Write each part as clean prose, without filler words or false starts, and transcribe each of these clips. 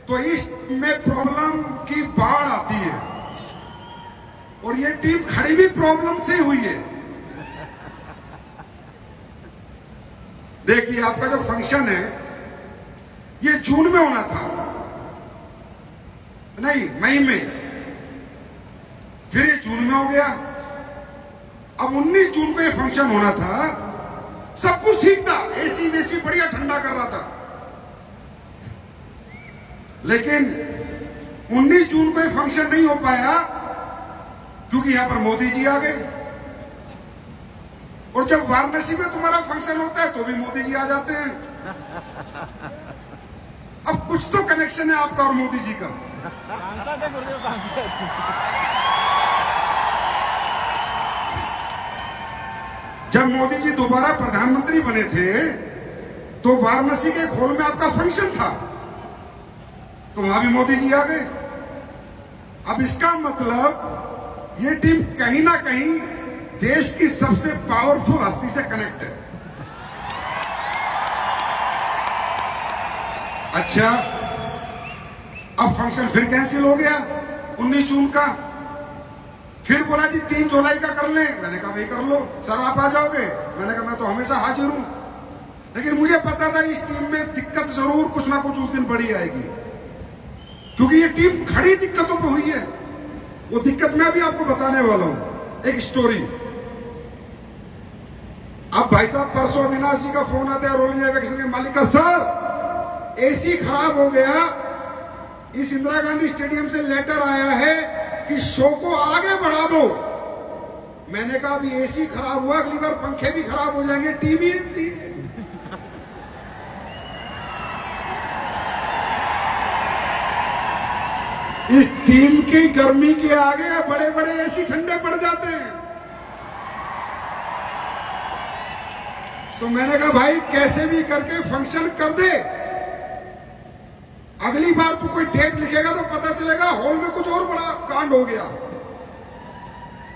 तो इसमें प्रॉब्लम की बाढ़ आती है और ये टीम खड़ी भी प्रॉब्लम से हुई है। देखिए आपका जो फंक्शन है ये जून में होना था, नहीं मई में, फिर ये जून में हो गया। अब 19 जून को ये फंक्शन होना था, सब कुछ ठीक था, एसी वेसी बढ़िया ठंडा कर रहा था, लेकिन 19 जून को ये फंक्शन नहीं हो पाया क्योंकि यहां पर मोदी जी आ गए। और जब वाराणसी में तुम्हारा फंक्शन होता है तो भी मोदी जी आ जाते हैं। अब कुछ तो कनेक्शन है आपका और मोदी जी का। सांसद है गुरुदेव, सांसद। जब मोदी जी दोबारा प्रधानमंत्री बने थे तो वाराणसी के खोल में आपका फंक्शन था, तो वहां भी मोदी जी आ गए। अब इसका मतलब ये टीम कहीं ना कहीं देश की सबसे पावरफुल हस्ती से कनेक्ट है। अच्छा, अब फंक्शन फिर कैंसिल हो गया 19 जून का। फिर बोला जी 3 जुलाई का कर लें। मैंने कहा वही कर लो। सर आप आ जाओगे? मैंने कहा मैं तो हमेशा हाजिर हूं, लेकिन मुझे पता था इस टीम में दिक्कत जरूर कुछ ना कुछ उस दिन बड़ी आएगी, क्योंकि ये टीम खड़ी दिक्कतों पे हुई है। वो दिक्कत मैं भी आपको बताने वाला हूं, एक स्टोरी। अब भाई साहब परसों अविनाश जी का फोन आता है, रोलिंग एवेक्शन के मालिक का, सर एसी खराब हो गया, इस इंदिरा गांधी स्टेडियम से लेटर आया है कि शो को आगे बढ़ा दो। मैंने कहा अभी एसी खराब हुआ, अगली बार पंखे भी खराब हो जाएंगे, टीवी एसी है। इस टीम की गर्मी के आगे बड़े बड़े एसी ठंडे पड़ जाते हैं। तो मैंने कहा भाई कैसे भी करके फंक्शन कर दे, अगली बार तू कोई डेट लिखेगा तो पता चलेगा हॉल में कुछ और बड़ा कांड हो गया।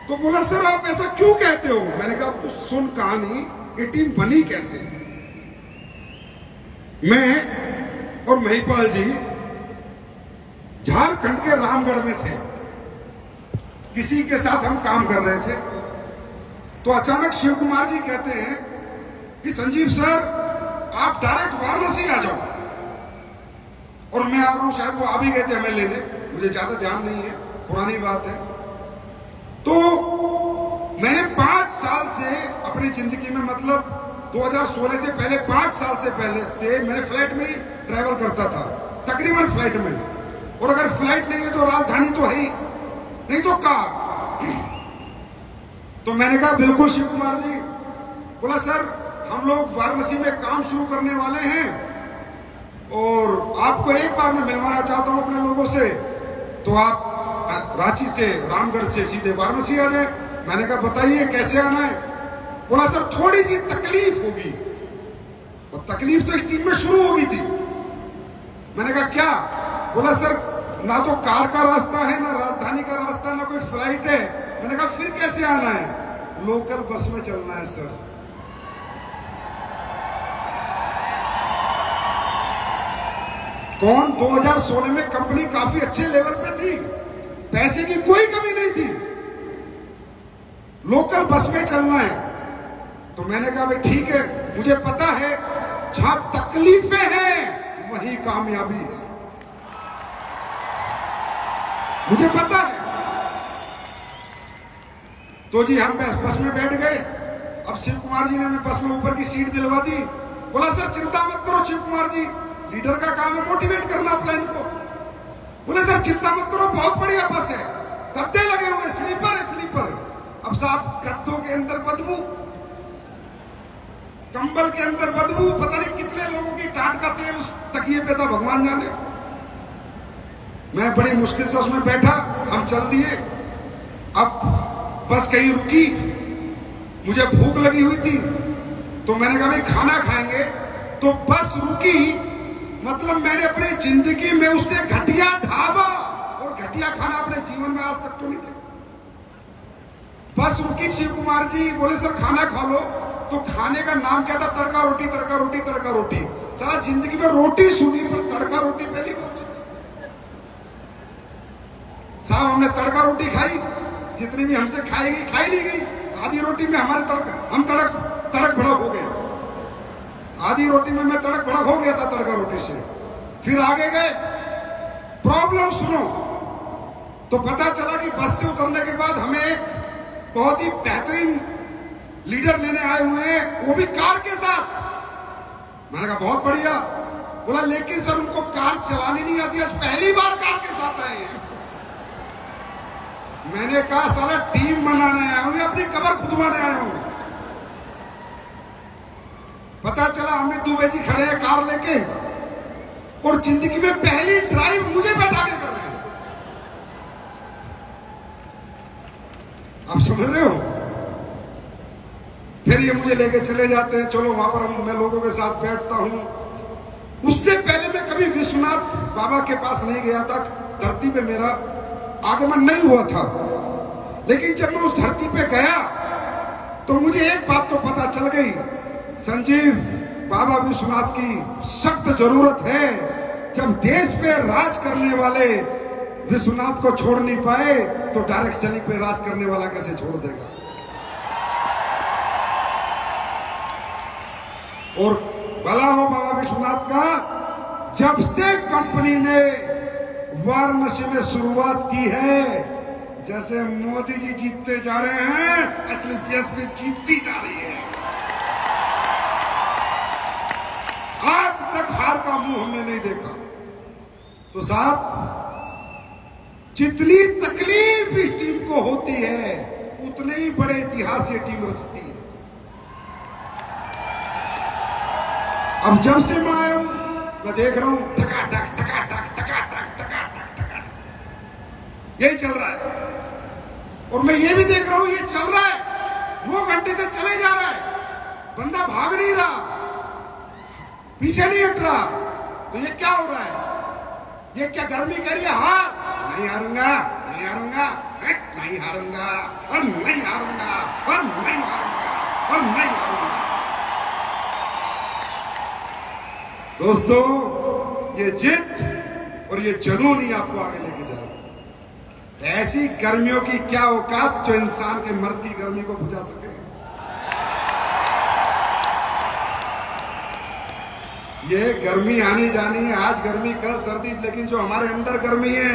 तो बोला सर आप ऐसा क्यों कहते हो? मैंने कहा तू सुन कहानी, ये टीम बनी कैसे। मैं और महिपाल जी झारखंड के रामगढ़ में थे, किसी के साथ हम काम कर रहे थे, तो अचानक शिव कुमार जी कहते हैं कि संजीव सर आप डायरेक्ट वाराणसी आ जाओ। और मैं आ रहा हूं, शायद वो आ भी गए थे हमें लेने, मुझे ज्यादा ध्यान नहीं है, पुरानी बात है। तो मैंने 5 साल से अपनी जिंदगी में, मतलब 2016 से पहले 5 साल से पहले से मैंने फ्लाइट में ही ट्रैवल करता था, तकरीबन फ्लाइट में। और अगर फ्लाइट नहीं है तो राजधानी तो है ही, नहीं तो कार। तो मैंने कहा बिल्कुल शिव कुमार जी। बोला सर हम लोग वाराणसी में काम शुरू करने वाले हैं और आपको एक बार मैं मिलवाना चाहता हूं अपने लोगों से, तो आप रांची से, रामगढ़ से सीधे वाराणसी आ जाए। मैंने कहा बताइए कैसे आना है। बोला सर थोड़ी सी तकलीफ होगी। और तकलीफ तो इस टीम में शुरू हो गई थी। मैंने कहा क्या? बोला सर ना तो कार का रास्ता है, ना राजधानी का रास्ता, ना कोई फ्लाइट है। मैंने कहा फिर कैसे आना है? लोकल बस में चलना है सर। कौन? 2016 में कंपनी काफी अच्छे लेवल पे थी, पैसे की कोई कमी नहीं थी, लोकल बस में चलना है। तो मैंने कहा भाई ठीक है, मुझे पता है जहां तकलीफें हैं वहीं कामयाबी है, मुझे पता है। तो जी हम बस में बैठ गए। अब शिव कुमार जी ने हमें बस में ऊपर की सीट दिलवा दी। बोला सर चिंता मत करो शिव कुमार जी, लीडर का काम है मोटिवेट करना प्लान को। बोले सर चिंता मत करो, बहुत बढ़िया बस है, गद्दे लगे हुए, स्लीपर है, स्लीपर। अब साहब गद्दों के अंदर बदबू, कंबल के अंदर बदबू, पता नहीं कितने लोगों की टाट का तेल उस तकिए पे था, भगवान जाने। मैं बड़ी मुश्किल से उसमें बैठा, हम चल दिए। अब बस कहीं रुकी, मुझे भूख लगी हुई थी, तो मैंने कहा भाई खाना खाएंगे। तो बस रुकी, मतलब मैंने अपनी जिंदगी में उससे घटिया ढाबा और घटिया खाना अपने जीवन में आज तक तो नहीं देखा। बस रुकी, शिव कुमार जी बोले सर खाना खा लो। तो खाने का नाम क्या था? तड़का रोटी, तड़का रोटी, तड़का रोटी। सारा जिंदगी में रोटी सुनी, पर तड़का रोटी पहली बार। रोटी खाई, जितनी भी हमसे खाई गई खाई नहीं गई। आधी रोटी में हमारे तड़क भड़क हो गया। आधी रोटी में मैं तड़क भड़क हो गया था तड़का रोटी से। फिर आगे गए, प्रॉब्लम सुनो तो पता चला कि बस से उतरने के बाद हमें एक बहुत ही बेहतरीन लीडर लेने आए हुए हैं, वो भी कार के साथ। मैंने कहा बहुत बढ़िया। बोला लेकिन सर उनको कार चलानी नहीं आती, आज पहली बार कार के साथ आए हैं। मैंने कहा सारा टीम बनाने आया हूं या अपनी कबर खुदवाने आया हूं। पता चला अमित दुबे जी खड़े हैं कार लेके और जिंदगी में पहली ड्राइव मुझे बैठा के कर रहे हैं। आप समझ रहे हो? फिर ये मुझे लेके चले जाते हैं, चलो वहां पर मैं लोगों के साथ बैठता हूं। उससे पहले मैं कभी विश्वनाथ बाबा के पास नहीं गया था, धरती पे मेरा आगमन नहीं हुआ था। लेकिन जब मैं उस धरती पे गया तो मुझे एक बात तो पता चल गई, संजीव बाबा विश्वनाथ की सख्त जरूरत है। जब देश पे राज करने वाले विश्वनाथ को छोड़ नहीं पाए तो डायरेक्ट शनि पे राज करने वाला कैसे छोड़ देगा। और भला हो बाबा विश्वनाथ का, जब से कंपनी ने वाराणसी में शुरुआत की है, जैसे मोदी जी जीतते जा रहे हैं, असली बीएसपी जीतती जा रही है। आज तक हार का मुंह हमने नहीं देखा। तो साहब जितनी तकलीफ इस टीम को होती है उतने ही बड़े इतिहास ये टीम रचती है। अब जब से मैं आया हूं मैं देख रहा हूं टकाटक टकाटक टकाटक टकाटक टकाटक यही चल रहा है। और मैं ये भी देख रहा हूं ये चल रहा है, 2 घंटे से चले जा रहा है, बंदा भाग नहीं रहा, पीछे नहीं हट रहा। तो ये क्या हो रहा है? ये क्या गर्मी कह रही है हार? नहीं हारूंगा, नहीं हारूंगा, नहीं हारूंगा और नहीं हारूंगा और नहीं हारूंगा और नहीं हारूंगा। दोस्तों ये जिद और ये जुनून ही आपको आगे लेके जाएगा। ऐसी गर्मियों की क्या औकात जो इंसान के मर्द की गर्मी को बुझा सके। ये गर्मी आनी जानी है, आज गर्मी कल सर्दी, लेकिन जो हमारे अंदर गर्मी है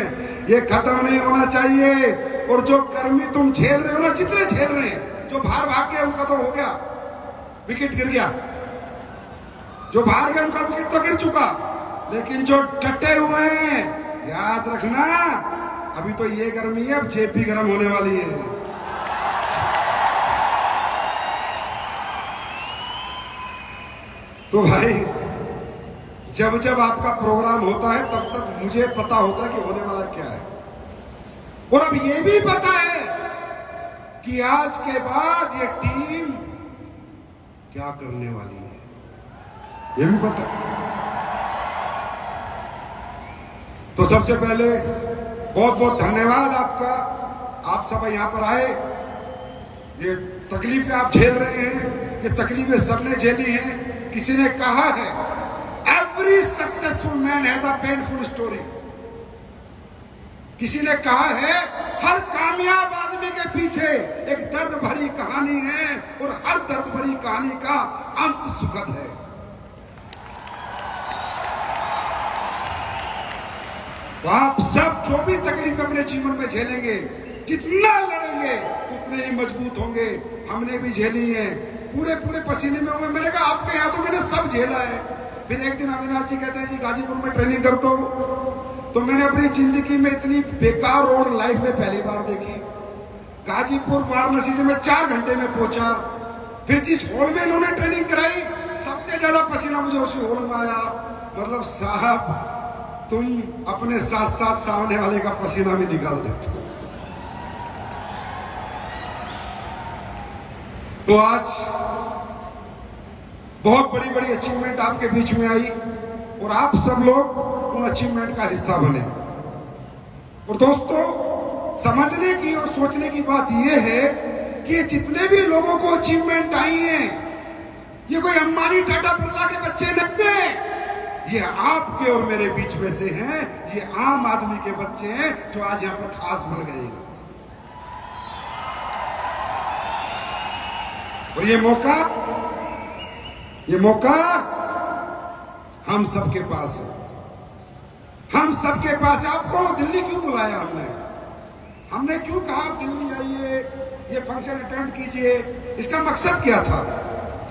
ये खत्म नहीं होना चाहिए। और जो गर्मी तुम झेल रहे हो ना, जितने झेल रहे हैं, जो बाहर भाग गए उनका तो हो गया, विकेट गिर गया, जो बाहर गए उनका विकेट तो गिर चुका, लेकिन जो डटे हुए हैं याद रखना अभी तो ये गर्मी है, अब जेब भी गर्म होने वाली है। तो भाई जब जब आपका प्रोग्राम होता है तब तक मुझे पता होता है कि होने वाला क्या है। और अब ये भी पता है कि आज के बाद ये टीम क्या करने वाली है, ये भी पता है। तो सबसे पहले बहुत बहुत धन्यवाद आपका, आप सब यहां पर आए। ये तकलीफें आप झेल रहे हैं, ये तकलीफें सबने झेली हैं। किसी ने कहा है every successful man has a painful story. किसी ने कहा है हर कामयाब आदमी के पीछे एक दर्द भरी कहानी है और हर दर्द भरी कहानी का अंत सुखद है। तो आप सब जो भी तकलीफ अपने जीवन में झेलेंगे, जितना लड़ेंगे उतने ही मजबूत होंगे। हमने भी झेली है, पूरे पूरे पसीने में होंगे। मैंने कहा आपके यहाँ तो मैंने सब झेला है। फिर एक दिन अविनाश जी कहते हैं जी गाजीपुर में ट्रेनिंग करते हो, तो मैंने अपनी जिंदगी में इतनी बेकार रोड लाइफ में पहली बार देखी। गाजीपुर वाराणसी से मैं 4 घंटे में पहुंचा। फिर जिस हॉल में इन्होंने ट्रेनिंग कराई सबसे ज्यादा पसीना मुझे उसी हॉल में आया। मतलब साहब तुम अपने साथ साथ सामने वाले का पसीना भी निकाल देते हो। तो आज बहुत बड़ी बड़ी अचीवमेंट आपके बीच में आई और आप सब लोग उन अचीवमेंट का हिस्सा बने। और दोस्तों समझने की और सोचने की बात यह है कि जितने भी लोगों को अचीवमेंट आई हैं, ये कोई अंबानी टाटा बिरला के बच्चे नहीं हैं, ये आपके और मेरे बीच में से हैं। ये आम आदमी के बच्चे हैं जो आज यहां पर खास बन गए हैं। और ये मौका हम सबके पास है, हम सबके पास है। आपको दिल्ली क्यों बुलाया हमने क्यों कहा आप दिल्ली आइए, ये फंक्शन अटेंड कीजिए? इसका मकसद क्या था?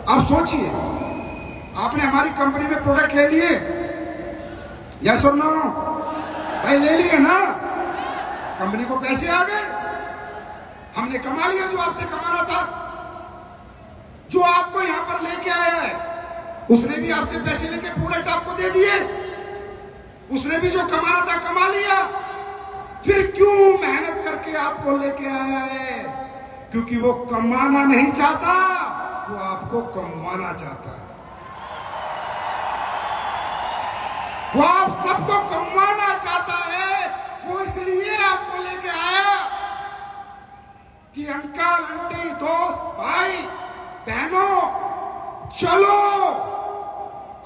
आप सोचिए। आपने हमारी कंपनी में प्रोडक्ट ले लिए, यस और नो? भाई ले लिए ना, कंपनी को पैसे आ गए, हमने कमा लिया जो आपसे कमाना था। जो आपको यहां पर लेके आया है उसने भी आपसे पैसे लेके प्रोडक्ट आपको दे दिए, उसने भी जो कमाना था कमा लिया। फिर क्यों मेहनत करके आपको लेके आया है? क्योंकि वो कमाना नहीं चाहता, वो आपको कमाना चाहता है। वो आप सबको कमाना चाहता है। वो इसलिए आपको लेके आया कि अंकल आंटी दोस्त भाई बहनों चलो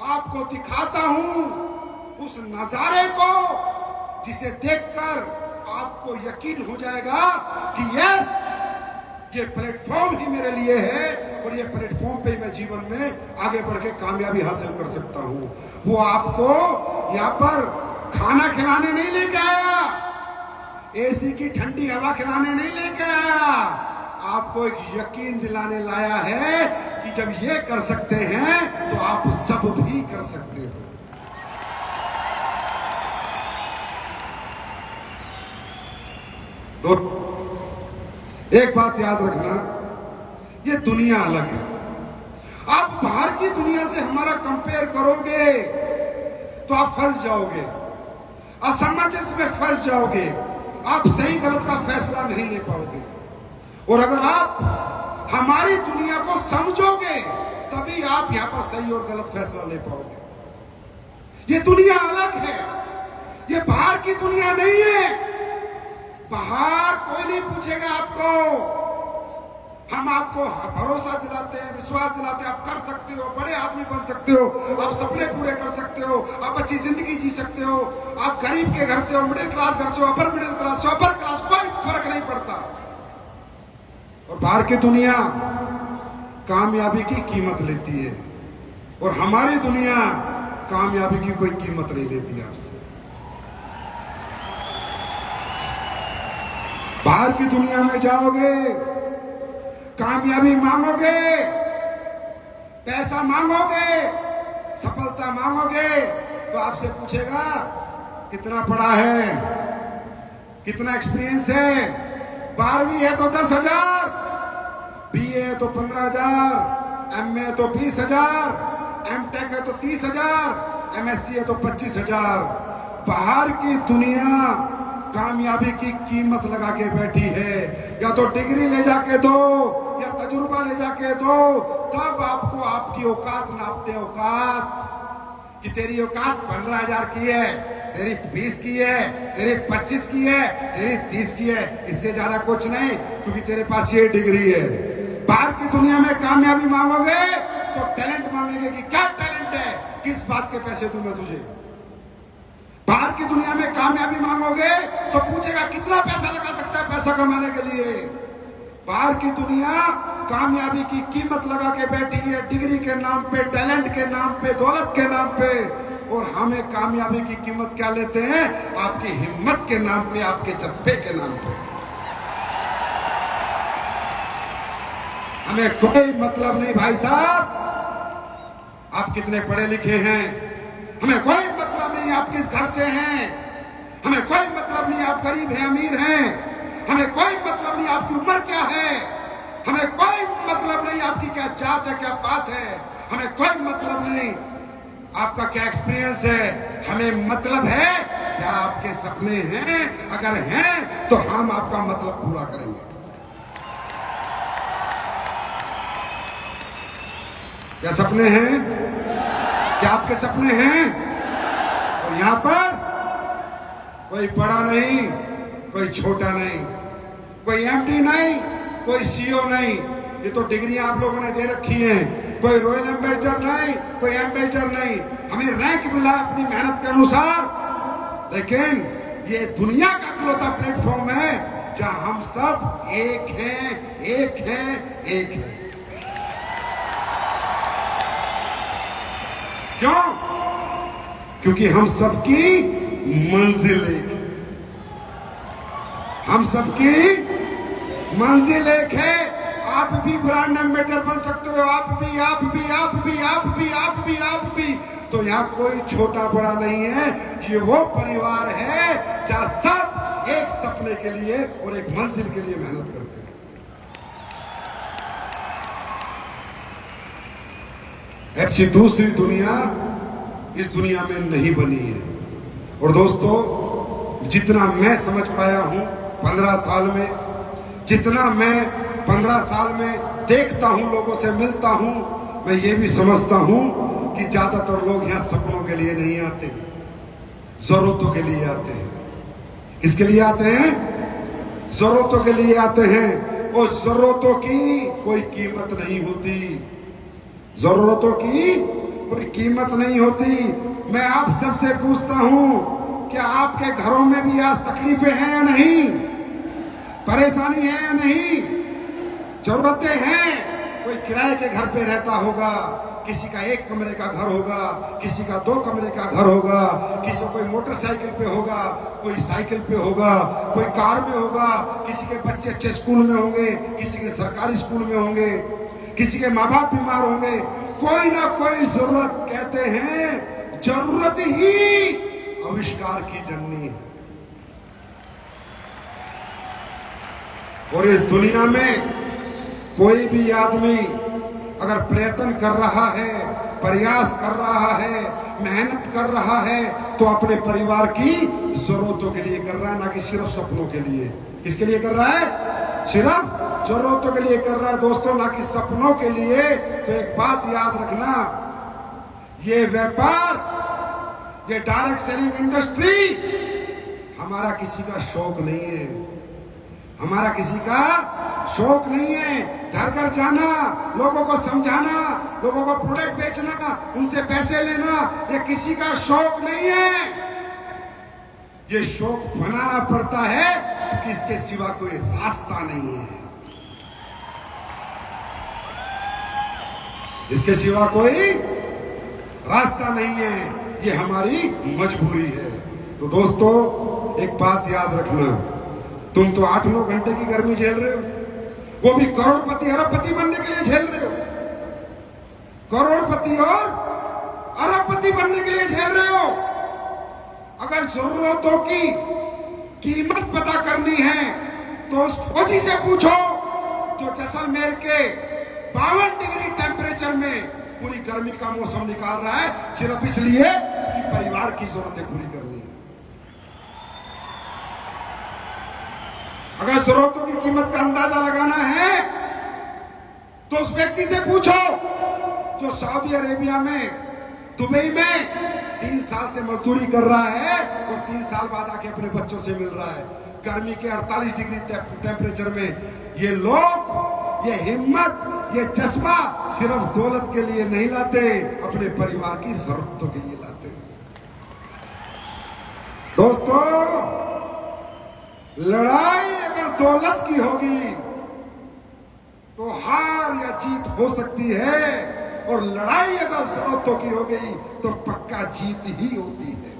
आपको दिखाता हूं उस नजारे को जिसे देखकर आपको यकीन हो जाएगा कि यस ये प्लेटफॉर्म ही मेरे लिए है और ये प्लेटफॉर्म पे मैं जीवन में आगे बढ़ के कामयाबी हासिल कर सकता हूं। वो आपको यहां पर खाना खिलाने नहीं लेके आया, एसी की ठंडी हवा खिलाने नहीं लेके आया, आपको एक यकीन दिलाने लाया है कि जब ये कर सकते हैं तो आप सब भी कर सकते हो। तो एक बात याद रखना, ये दुनिया अलग है। आप बाहर की दुनिया से हमारा कंपेयर करोगे तो आप फंस जाओगे, असमंजस में फंस जाओगे, आप सही गलत का फैसला नहीं ले पाओगे। और अगर आप हमारी दुनिया को समझोगे तभी आप यहां पर सही और गलत फैसला ले पाओगे। ये दुनिया अलग है, ये बाहर की दुनिया नहीं है। बाहर कोई नहीं पूछेगा आपको, हम आपको भरोसा दिलाते हैं, विश्वास दिलाते हैं, आप कर सकते हो, बड़े आदमी बन सकते हो, आप सपने पूरे कर सकते हो, आप अच्छी जिंदगी जी सकते हो, आप गरीब के घर से हो, मिडिल क्लास घर से हो, अपर मिडिल क्लास से, अपर क्लास, कोई फर्क नहीं पड़ता। और बाहर की दुनिया कामयाबी की कीमत लेती है और हमारी दुनिया कामयाबी की कोई कीमत नहीं लेती आपसे। बाहर की दुनिया में जाओगे, कामयाबी मांगोगे, पैसा मांगोगे, सफलता मांगोगे तो आपसे पूछेगा कितना पढ़ा है, कितना एक्सपीरियंस है। 12वीं है तो 10,000, बीए है तो 15,000, एमए है तो 20,000, एमटेक है तो 30,000, एमएससी है तो 25,000। बाहर की दुनिया कामयाबी की कीमत लगा के बैठी है। या तो डिग्री ले जाके दो या तजुर्बा ले जाके दो, तब आपको आपकी औकात नापते। औकात कि तेरी औकात 15,000 की है, तेरी 20 की है, तेरी 25 की है, तेरी 30 की है, इससे ज्यादा कुछ नहीं, क्योंकि तेरे पास ये डिग्री है। बाहर की दुनिया में कामयाबी मांगोगे तो टैलेंट मांगेंगे कि क्या टैलेंट है, किस बात के पैसे दूं मैं तुझे। बाहर की दुनिया में कामयाबी मांगोगे तो पूछेगा कितना पैसा लगा सकता है पैसा कमाने के लिए। बाहर की दुनिया कामयाबी की कीमत लगा के बैठी है, डिग्री के नाम पे, टैलेंट के नाम पे, दौलत के नाम पे। और हमें कामयाबी की कीमत क्या लेते हैं? आपकी हिम्मत के नाम पे, आपके जज्बे के नाम पे। हमें कोई मतलब नहीं भाई साहब आप कितने पढ़े लिखे हैं, हमें कोई मतलब नहीं आप किस घर से हैं, हमें कोई मतलब नहीं आप गरीब हैं अमीर हैं, हमें कोई मतलब नहीं आपकी उम्र क्या है, हमें कोई मतलब नहीं आपकी क्या जात है, क्या बात है, हमें कोई मतलब नहीं आपका क्या एक्सपीरियंस है। हमें मतलब है क्या आपके सपने हैं, अगर हैं तो हम आपका मतलब पूरा करेंगे। क्या सपने हैं? क्या आपके सपने हैं? और यहां पर कोई बड़ा नहीं, कोई छोटा नहीं, कोई एमडी नहीं, कोई सीईओ नहीं। ये तो डिग्रियां आप लोगों ने दे रखी हैं। कोई रॉयल एम्बेसडर नहीं, कोई एम्बेसडर नहीं। हमें रैंक मिला अपनी मेहनत के अनुसार, लेकिन ये दुनिया का इकलौता प्लेटफॉर्म है जहां हम सब एक हैं, एक हैं, एक हैं। क्यों? क्योंकि हम सबकी मंजिल एक है। हम सबकी मंजिल एक है। आप भी ब्रांड एम्बेसडर बन सकते हो, आप भी। तो यहाँ कोई छोटा बड़ा नहीं है। ये वो परिवार है जहाँ सब एक सपने के लिए और एक मंजिल के लिए मेहनत करते हैं। ऐसी दूसरी दुनिया इस दुनिया में नहीं बनी है। और दोस्तों, जितना मैं समझ पाया हूं 15 साल में, जितना मैं 15 साल में देखता हूं, लोगों से मिलता हूं, मैं ये भी समझता हूं कि ज्यादातर लोग यहां सपनों के लिए नहीं आते, जरूरतों के लिए आते हैं। किसके लिए आते हैं? जरूरतों के लिए आते हैं। और जरूरतों की कोई कीमत नहीं होती। जरूरतों की कोई कीमत नहीं होती। मैं आप सबसे पूछता हूं, क्या आपके घरों में भी आज तकलीफें हैं या नहीं? परेशानी है या नहीं? जरूरतें हैं। कोई किराए के घर पे रहता होगा, किसी का 1 कमरे का घर होगा, किसी का 2 कमरे का घर होगा, किसी कोई मोटरसाइकिल पे होगा, कोई साइकिल पे होगा, कोई कार में होगा, किसी के बच्चे अच्छे स्कूल में होंगे, किसी के सरकारी स्कूल में होंगे, किसी के माँ बाप बीमार होंगे। कोई ना कोई जरूरत, कहते हैं जरूरत ही आविष्कार की जननी है। और इस दुनिया में कोई भी आदमी अगर प्रयत्न कर रहा है, प्रयास कर रहा है, मेहनत कर रहा है, तो अपने परिवार की जरूरतों के लिए कर रहा है, ना कि सिर्फ सपनों के लिए। किसके लिए कर रहा है? सिर्फ जरूरतों के लिए कर रहा है दोस्तों, ना कि सपनों के लिए। तो एक बात याद रखना, ये व्यापार, ये डायरेक्ट सेलिंग इंडस्ट्री हमारा किसी का शौक नहीं है। हमारा किसी का शौक नहीं है। घर घर जाना, लोगों को समझाना, लोगों को प्रोडक्ट बेचना, उनसे पैसे लेना, ये किसी का शौक नहीं है। ये शौक बनाना पड़ता है क्योंकि इसके सिवा कोई रास्ता नहीं है। इसके सिवा कोई रास्ता नहीं है। ये हमारी मजबूरी है। तो दोस्तों, एक बात याद रखना, तुम तो 8-9 घंटे की गर्मी झेल रहे हो, वो भी करोड़पति अरबपति बनने के लिए झेल रहे हो। करोड़पति और अरबपति बनने के लिए झेल रहे हो। अगर जरूरतों की कीमत पता करनी है तो उस फौजी से पूछो जो जैसलमेर के 52 डिग्री टेम्परेचर में पूरी गर्मी का मौसम निकाल रहा है, सिर्फ इसलिए कि परिवार की जरूरतें पूरी करनी है। अगर जरूरतों की कीमत का अंदाजा लगाना है तो उस व्यक्ति से पूछो जो सऊदी अरेबिया में, दुबई में 3 साल से मजदूरी कर रहा है और 3 साल बाद आके अपने बच्चों से मिल रहा है। गर्मी के 48 डिग्री टेम्परेचर में ये लोग, ये हिम्मत, ये जज्बा सिर्फ दौलत के लिए नहीं लाते, अपने परिवार की जरूरतों के लिए लाते। दोस्तों, लड़ाई अगर दौलत की होगी तो हार या जीत हो सकती है, और लड़ाई अगर जरूरतों की हो गई तो पक्का जीत ही होती है।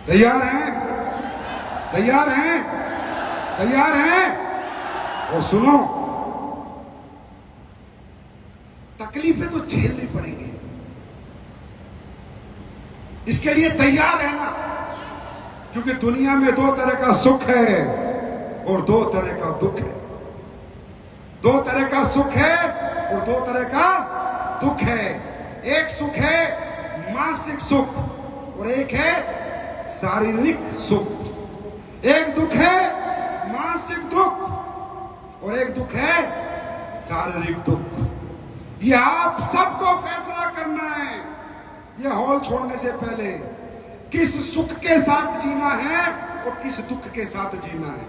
तैयार हैं? तैयार हैं? तैयार हैं? और सुनो, तकलीफें तो झेलनी पड़ेंगी, इसके लिए तैयार रहना। क्योंकि दुनिया में 2 तरह का सुख है और 2 तरह का दुख है। 2 तरह का सुख है और 2 तरह का दुख है। एक सुख है मानसिक सुख और एक है शारीरिक सुख। एक दुख है मानसिक दुख और एक दुख है शारीरिक दुख। ये आप सबको फैसला करना है ये हॉल छोड़ने से पहले, किस सुख के साथ जीना है और किस दुख के साथ जीना है।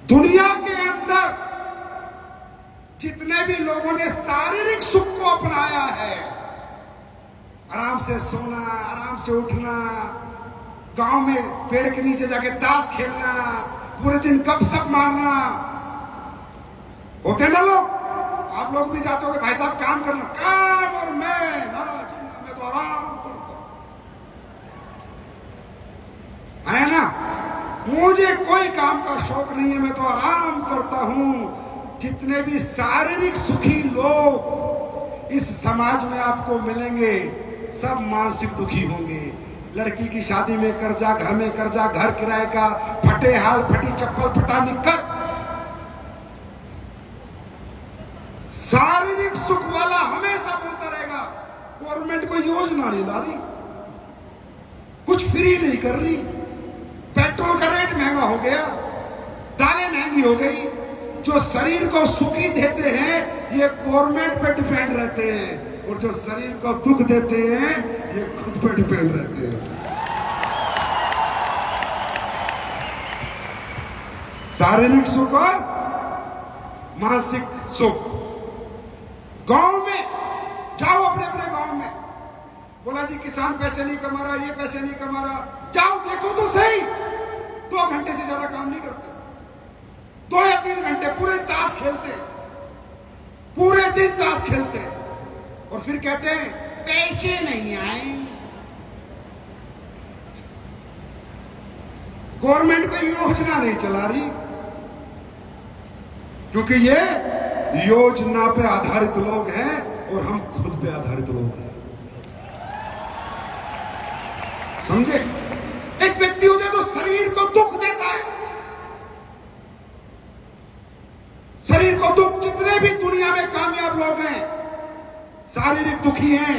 दुनिया के अंदर जितने भी लोगों ने शारीरिक सुख को अपनाया है, आराम से सोना, आराम से उठना, गांव में पेड़ के नीचे जाके ताश खेलना, पूरे दिन गपशप मारना, होते ना लोग, आप लोग भी चाहते हो कि भाई साहब काम करना, काम और मैं तो आराम करता हूं, है ना। मुझे कोई काम का शौक नहीं है, मैं तो आराम करता हूं। जितने भी शारीरिक सुखी लोग इस समाज में आपको मिलेंगे सब मानसिक दुखी होंगे। लड़की की शादी में कर्जा, घर में कर्जा, घर किराए का, फटे हाल, फटी चप्पल, फटा निक्कर। शारीरिक सुख वाला हमेशा बोलता रहेगा गवर्नमेंट कोई योजना नहीं ला रही, कुछ फ्री नहीं कर रही, पेट्रोल का रेट महंगा हो गया, दालें महंगी हो गई। जो शरीर को सुखी देते हैं ये गवर्नमेंट पे डिपेंड रहते हैं, और जो शरीर को दुख देते हैं ये खुद पे डिपेंड रहते हैं। शारीरिक सुख और मानसिक सुख। गांव में जाओ, अपने अपने गांव में, बोला जी किसान पैसे नहीं कमा रहा, ये पैसे नहीं कमा रहा, जाओ देखो तो सही। 2 घंटे से ज्यादा काम नहीं करते, 2 या 3 घंटे पूरे ताश खेलते, पूरे दिन ताश खेलते, और फिर कहते हैं पैसे नहीं आए। गवर्नमेंट कोई योजना नहीं चला रही, क्योंकि ये योजना पे आधारित लोग हैं और हम खुद पे आधारित लोग हैं, समझे। एक व्यक्ति होता है तो शरीर को दुख देता है, शरीर को दुख। जितने भी दुनिया में कामयाब लोग हैं शारीरिक दुखी हैं,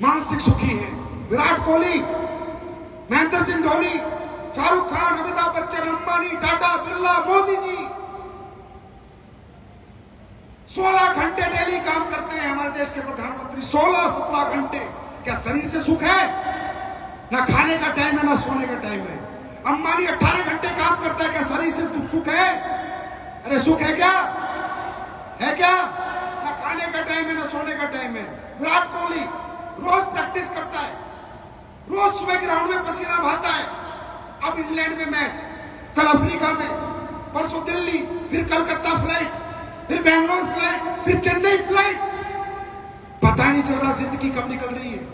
मानसिक सुखी हैं। विराट कोहली, महेंद्र सिंह धोनी, शाहरुख खान, अमिताभ बच्चन, अंबानी, टाटा, बिरला, मोदी जी 16 घंटे डेली काम करते हैं हमारे देश के प्रधानमंत्री, 16-17 घंटे। क्या शरीर से सुख है? ना खाने का टाइम है, ना सोने का टाइम है। अंबानी 18 घंटे काम करता है, क्या शरीर से सुख है? अरे सुख है क्या? है क्या? ना खाने का टाइम है, ना सोने का टाइम है। विराट कोहली रोज प्रैक्टिस करता है, रोज सुबह ग्राउंड में पसीना बहाता है। अब इंग्लैंड में मैच, कल अफ्रीका में, परसों दिल्ली, फिर कलकत्ता फ्लाइट, फिर बेंगलोर फ्लाइट, फिर चेन्नई फ्लाइट। पता ही नहीं चल रहा जिंदगी कब निकल रही है।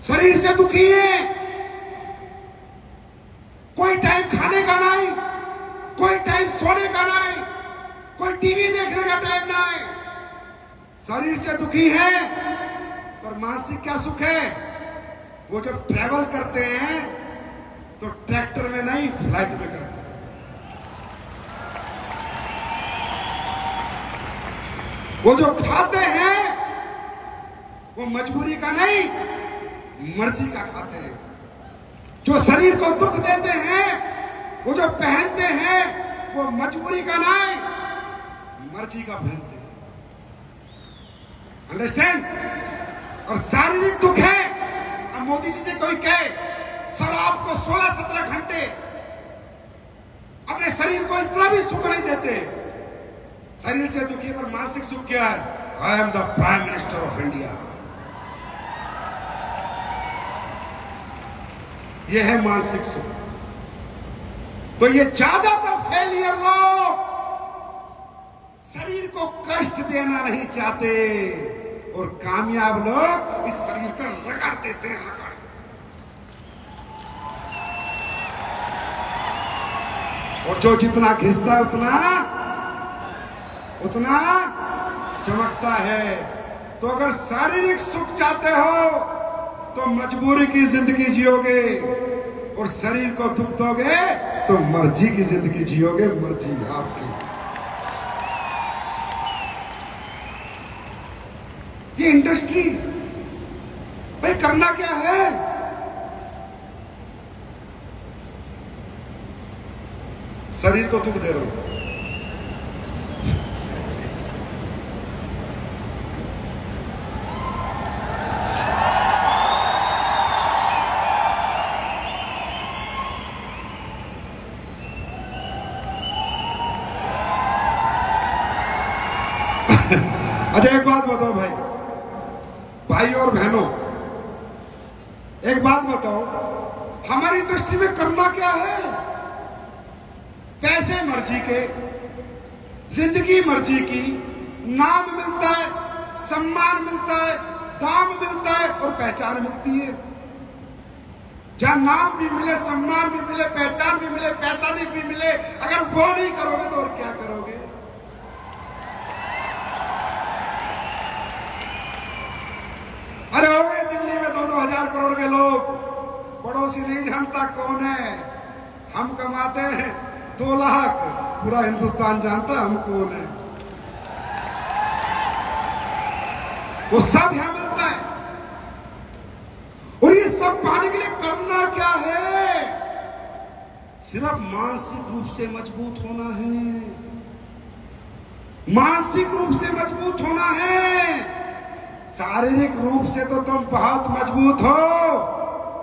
शरीर से दुखी है, कोई टाइम खाने का नहीं, कोई टाइम सोने का नहीं, कोई टीवी देखने का टाइम नहीं। शरीर से दुखी है, पर मानसिक क्या सुख है? वो जब ट्रैवल करते हैं तो ट्रैक्टर में नहीं, फ्लाइट में करते हैं। वो जो खाते हैं वो मजबूरी का नहीं, मर्जी का खाते हैं। जो शरीर को दुख देते हैं, वो जो पहनते हैं वो मजबूरी का नहीं, मर्जी का पहनते हैं। अंडरस्टैंड? और शारीरिक दुख है। अब मोदी जी से कोई कहे सर आपको 16-17 घंटे अपने शरीर को इतना भी सुख नहीं देते, शरीर से दुखी है, पर मानसिक सुख क्या है? I am the prime minister of India. यह है मानसिक सुख। तो ये ज्यादातर फेलियर लोग शरीर को कष्ट देना नहीं चाहते, और कामयाब लोग इस शरीर को रगड़ देते हैं, रगड़। और जो जितना घिसता है उतना चमकता है। तो अगर शारीरिक सुख चाहते हो तो मजबूरी की जिंदगी जियोगे, और शरीर को दुख दोगे तो मर्जी की जिंदगी जियोगे, मर्जी आपकी। ये इंडस्ट्री भाई करना क्या है? शरीर को दुख दे रहा हूं। अच्छा एक बात बताओ भाई और बहनों, एक बात बताओ, हमारी इंडस्ट्री में करना क्या है? पैसे मर्जी के, जिंदगी मर्जी की, नाम मिलता है, सम्मान मिलता है, दाम मिलता है और पहचान मिलती है। जहां नाम भी मिले, सम्मान भी मिले, पहचान भी मिले, पैसा भी मिले, अगर वो नहीं करोगे तो और क्या करोगे? अरे हो गए दिल्ली में 2-2 हजार करोड़ के लोग, पड़ोसी नहीं जानता कौन है। हम कमाते हैं 2 लाख, पूरा हिंदुस्तान जानता हम कौन है। वो सब यहां मिलता है। और ये सब पाने के लिए करना क्या है? सिर्फ मानसिक रूप से मजबूत होना है। मानसिक रूप से मजबूत होना है। शारीरिक रूप से तो तुम बहुत मजबूत हो,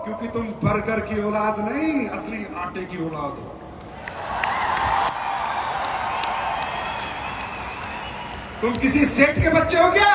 क्योंकि तुम बर्गर की औलाद नहीं, असली आटे की औलाद हो। तुम किसी सेठ के बच्चे हो क्या?